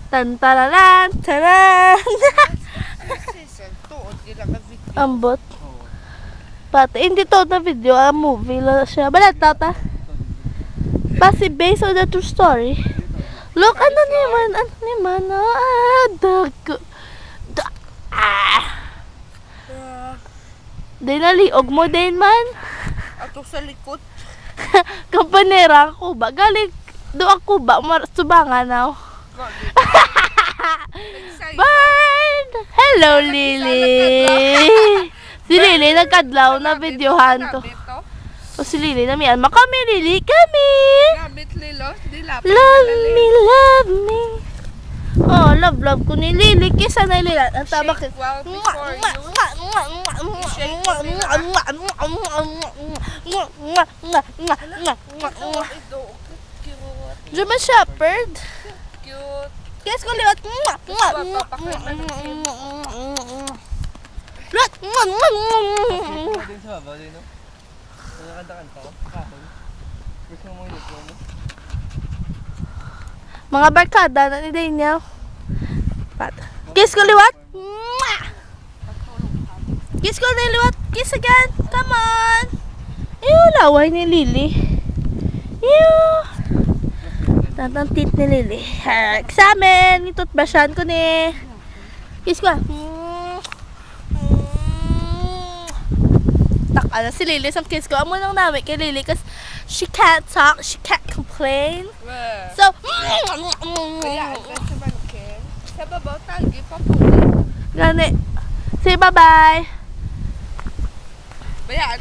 Tan tararan, taran. Season 2, di lang video. Ambot. Pati, hindi to na video, movie lang siya. Balata ta? Kasi based on the true story. Look, ano naman, dago. Di naliog mo din man. Ato sa likod. Kampanera ako ba? Galing, do ako ba? Subangan na. Bird! Hello, Lily! Si Lily nagkadlaw na videohan to. O si Lily na miyan. Kami, Lily, kami! Gabit lilos, di lapit. Love me, love me. Oh, love ko ni Lily. Kisa na Lily. Ang tabak. Shake well before you. Shake ito. Cute. German Shepherd. Cute. Yes, ko liwat. Lut. Din sa baba din, no? Kanta-kanta ko. Kahon. Gusto mo yung luto mo? Mga barkada na ni Daniel. Kiss ko liwat. Kiss ko na liwat. Kiss again. Come on. Ew, laway ni Lily. Ew. Tatantit ni Lily. Examen. Itutbasyan ko ni. Kiss ko. Takala si Lily sa kiss ko. Amo nang namin kay Lily kasi she can't talk, she can't complain. So, Kaya, sa malaki. Sa babaw, tagi pa po. gani. Say bye-bye. Bayaan